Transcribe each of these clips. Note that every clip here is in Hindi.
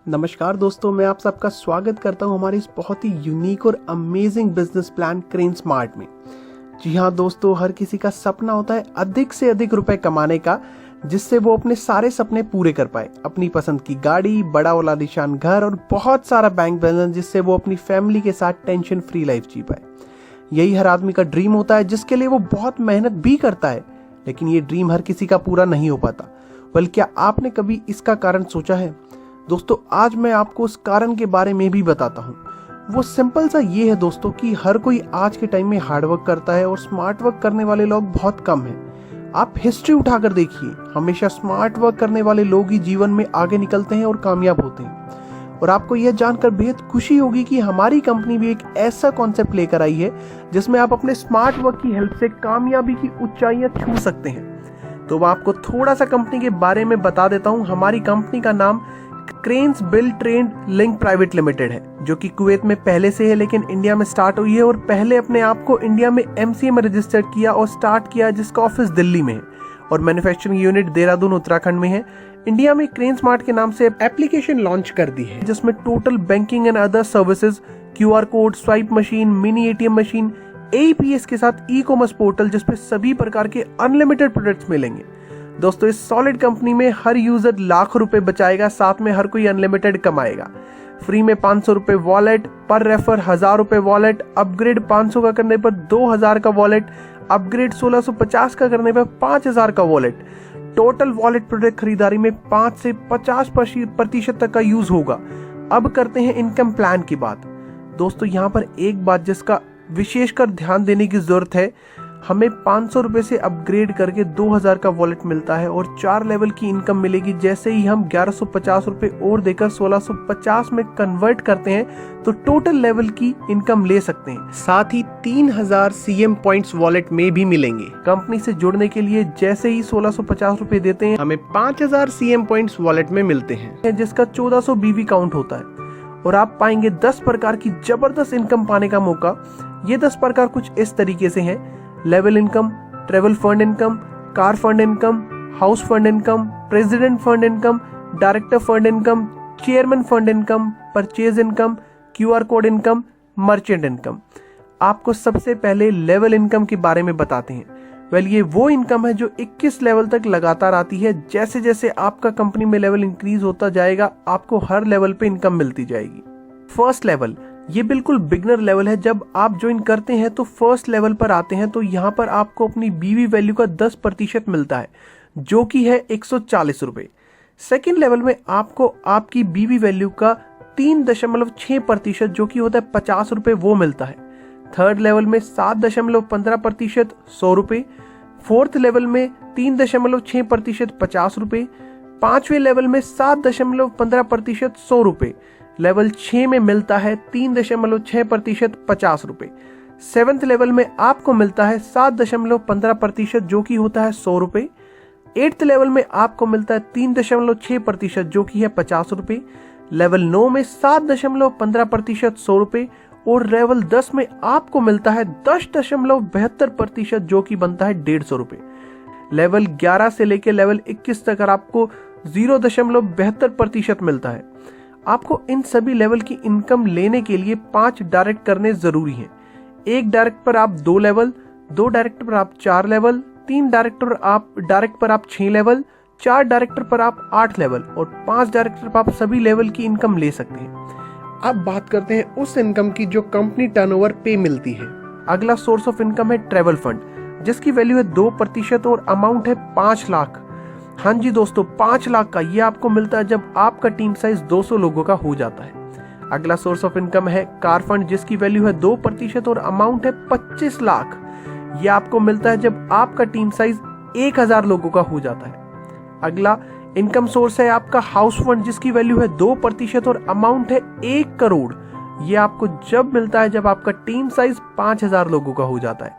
नमस्कार दोस्तों, मैं आप सबका स्वागत करता हूं हमारे इस बहुत ही यूनिक और amazing business plan crane smart में। जी हाँ दोस्तों, हर किसी का सपना होता है अधिक से अधिक रुपए कमाने का, जिससे वो अपने सारे सपने पूरे कर पाए। अपनी पसंद की गाड़ी, बड़ा वाला निशान घर और बहुत सारा बैंक बैलेंस, जिससे वो अपनी फैमिली के साथ टेंशन फ्री लाइफ जी पाए। यही हर आदमी का ड्रीम होता है, जिसके लिए वो बहुत मेहनत भी करता है, लेकिन ये ड्रीम हर किसी का पूरा नहीं हो पाता। बल्कि क्या आपने कभी इसका कारण सोचा है? दोस्तों, आज मैं आपको उस कारण के बारे में भी बताता हूँ। वो सिंपल सा ये है दोस्तों कि हर कोई आज के टाइम में हार्डवर्क करता है और स्मार्ट वर्क करने वाले लोग बहुत कम हैं। आप हिस्ट्री उठाकर देखिए, हमेशा स्मार्ट वर्क करने वाले लोग ही जीवन में आगे निकलते हैं और कामयाब होते हैं। और आपको यह जानकर बेहद खुशी होगी कि हमारी कंपनी भी एक ऐसा कॉन्सेप्ट लेकर आई है जिसमें आप अपने स्मार्ट वर्क की हेल्प से कामयाबी की ऊंचाइयां छू सकते हैं। तो मैं आपको थोड़ा सा कंपनी के बारे में बता देता हूँ। हमारी कंपनी का नाम cranes build trend link private limited है, जो कि कुवैत में पहले से है, लेकिन इंडिया में स्टार्ट हुई है। और पहले अपने आप को इंडिया में एमसीए में रजिस्टर्ड किया और स्टार्ट किया, जिसका ऑफिस दिल्ली में है और मैन्युफैक्चरिंग यूनिट देहरादून उत्तराखंड में है। इंडिया में क्रेन स्मार्ट के नाम से एप्लीकेशन लॉन्च कर दी है, जिसमें total banking and other services, QR code, swipe machine, mini ATM machine, AEPS के साथ ई कॉमर्स पोर्टल, जिसपे सभी प्रकार के अनलिमिटेड प्रोडक्ट्स मिलेंगे। दोस्तों, इस सॉलिड कंपनी में हर यूजर लाखों रुपए बचाएगा, साथ में हर कोई अनलिमिटेड कमाएगा। फ्री में 500 रुपए वॉलेट, पर रेफर 1000 रुपए वॉलेट, अपग्रेड 500 का करने पर 2000 का वॉलेट, अपग्रेड 1650 का करने पर 5000 का वॉलेट। टोटल वॉलेट प्रोडक्ट खरीदारी में 5 से 50% तक का यूज होगा। अब करते हैं इनकम प्लान की बात। दोस्तों, यहाँ पर एक बात जिसका विशेषकर ध्यान देने की जरूरत है, हमें 500 रुपए से अपग्रेड करके 2000 का वॉलेट मिलता है और 4 लेवल की इनकम मिलेगी। जैसे ही हम 1150 रुपए और देकर 1650 में कन्वर्ट करते हैं तो टोटल लेवल की इनकम ले सकते हैं। साथ ही 3000 सीएम पॉइंट्स वॉलेट में भी मिलेंगे। कंपनी से जुड़ने के लिए जैसे ही 1650 रुपए देते हैं, हमें 5000 सीएम पॉइंट्स वॉलेट में मिलते हैं, जिसका 1400 बीवी काउंट होता है। और आप पाएंगे 10 प्रकार की जबरदस्त इनकम पाने का मौका। ये 10 प्रकार कुछ इस तरीके से हैं: level income, travel fund income, car fund income, house fund income, president fund income, director fund income, chairman fund income, purchase income, QR code income, merchant income. आपको सबसे पहले लेवल इनकम के बारे में बताते हैं। ये वो इनकम है जो 21 लेवल तक लगातार आती है। जैसे जैसे आपका कंपनी में लेवल इंक्रीज होता जाएगा, आपको हर लेवल पे इनकम मिलती जाएगी। फर्स्ट लेवल, ये बिल्कुल बिगनर लेवल है। जब आप ज्वाइन करते हैं तो फर्स्ट लेवल पर आते हैं, तो यहाँ पर आपको अपनी बीवी वैल्यू का 10% मिलता है, जो कि है 140 रुपए। सेकेंड लेवल में आपको आपकी बीवी वैल्यू का 3.6%, जो कि होता है 50 रुपए, वो मिलता है। थर्ड लेवल में 7.15%, 100 रुपए। फोर्थ लेवल में 3.6%, 50 रुपए। पांचवें लेवल में 7.15%, 100 रुपए। लेवल 6 में मिलता है 3.6%, 50 रुपए। सेवंथ लेवल में आपको मिलता है 7.15%, जो कि होता है 100 रुपए। एट्थ लेवल में आपको मिलता है 3.6%, जो कि है 50 रुपए। लेवल 9 में 7.15%, 100 रुपए। और लेवल 10 में आपको मिलता है 10.72%, जो कि बनता है 150 रुपए। लेवल 11 से लेकर लेवल 21 तक आपको 0.72% मिलता है। आपको इन सभी लेवल की इनकम लेने के लिए 5 डायरेक्ट करने जरूरी हैं। एक डायरेक्ट पर आप 2 लेवल, 2 डायरेक्ट पर आप 4 लेवल, 3 डायरेक्ट पर आप 6 लेवल, 4 डायरेक्टर पर आप 8 लेवल और 5 डायरेक्टर पर आप सभी लेवल की इनकम ले सकते हैं। अब बात करते हैं उस इनकम की जो कंपनी टर्नओवर पे मिलती है। अगला सोर्स ऑफ इनकम है ट्रेवल फंड, जिसकी वैल्यू है 2% और अमाउंट है 5 लाख। हाँ जी दोस्तों, 5 लाख का ये आपको मिलता है जब आपका टीम साइज 200 लोगों का हो जाता है। अगला सोर्स ऑफ इनकम है कार फंड, जिसकी वैल्यू है 2% और अमाउंट है 25 लाख। ये आपको मिलता है जब आपका टीम साइज 1000 लोगों का हो जाता है। अगला इनकम सोर्स है आपका हाउस फंड, जिसकी वैल्यू है 2% और अमाउंट है 1 करोड़। ये आपको जब मिलता है जब आपका टीम साइज 5000 लोगों का हो जाता है।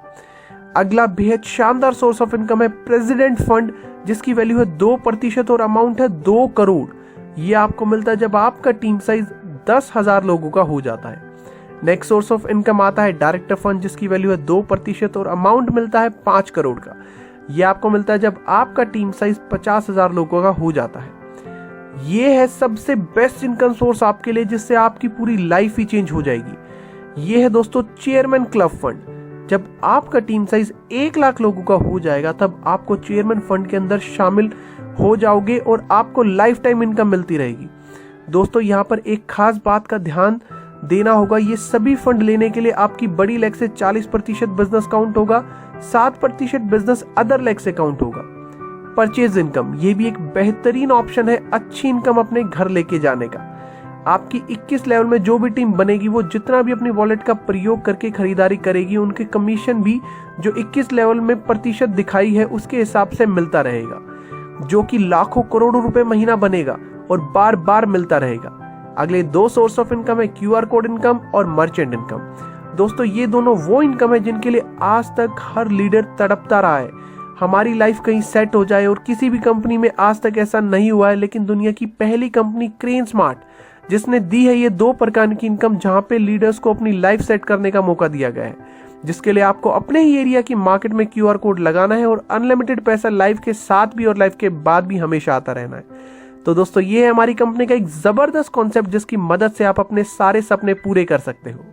अगला बेहद शानदार सोर्स ऑफ इनकम है प्रेसिडेंट फंड, जिसकी वैल्यू है 2% और अमाउंट है 2 करोड़। ये आपको मिलता है जब आपका टीम साइज 10,000 लोगों का हो जाता है। नेक्स्ट सोर्स ऑफ इनकम आता है डायरेक्टर फंड, जिसकी वैल्यू है 2% और अमाउंट मिलता है 5 करोड़ का। यह आपको मिलता है जब आपका टीम साइज 50,000 लोगों का हो जाता है। ये है सबसे बेस्ट इनकम सोर्स आपके लिए, जिससे आपकी पूरी लाइफ ही चेंज हो जाएगी। ये है दोस्तों चेयरमैन क्लब फंड। जब आपका टीम साइज 1 लाख लोगों का हो जाएगा तब आपको चेयरमैन फंड के अंदर शामिल हो जाओगे और आपको लाइफ टाइम इनकम मिलती रहेगी। दोस्तों यहाँ पर एक खास बात का ध्यान देना होगा, ये सभी फंड लेने के लिए आपकी बड़ी लेग से 40% बिजनेस काउंट होगा, 7% बिजनेस अदर लेग से काउंट होगा। परचेज इनकम, ये भी एक बेहतरीन ऑप्शन है अच्छी इनकम अपने घर लेके जाने का। आपकी 21 लेवल में जो भी टीम बनेगी वो जितना भी अपनी वॉलेट का प्रयोग करके खरीदारी करेगी, उनके कमीशन भी जो 21 लेवल में प्रतिशत दिखाई है उसके हिसाब से मिलता रहेगा, जो कि लाखों करोड़ों रुपए महीना बनेगा और बार बार मिलता रहेगा। अगले 2 सोर्स ऑफ इनकम है QR कोड इनकम और मर्चेंट इनकम। दोस्तों ये दोनों वो इनकम है जिनके लिए आज तक हर लीडर तड़पता रहा है। हमारी लाइफ कहीं सेट हो जाए, और किसी भी कंपनी में आज तक ऐसा नहीं हुआ है, लेकिन दुनिया की पहली कंपनी क्रेनस्मार्ट जिसने दी है ये 2 प्रकार की इनकम, जहां पे लीडर्स को अपनी लाइफ सेट करने का मौका दिया गया है, जिसके लिए आपको अपने ही एरिया की मार्केट में QR कोड लगाना है और अनलिमिटेड पैसा लाइफ के साथ भी और लाइफ के बाद भी हमेशा आता रहना है। तो दोस्तों ये है हमारी कंपनी का एक जबरदस्त कॉन्सेप्ट, जिसकी मदद से आप अपने सारे सपने पूरे कर सकते हो।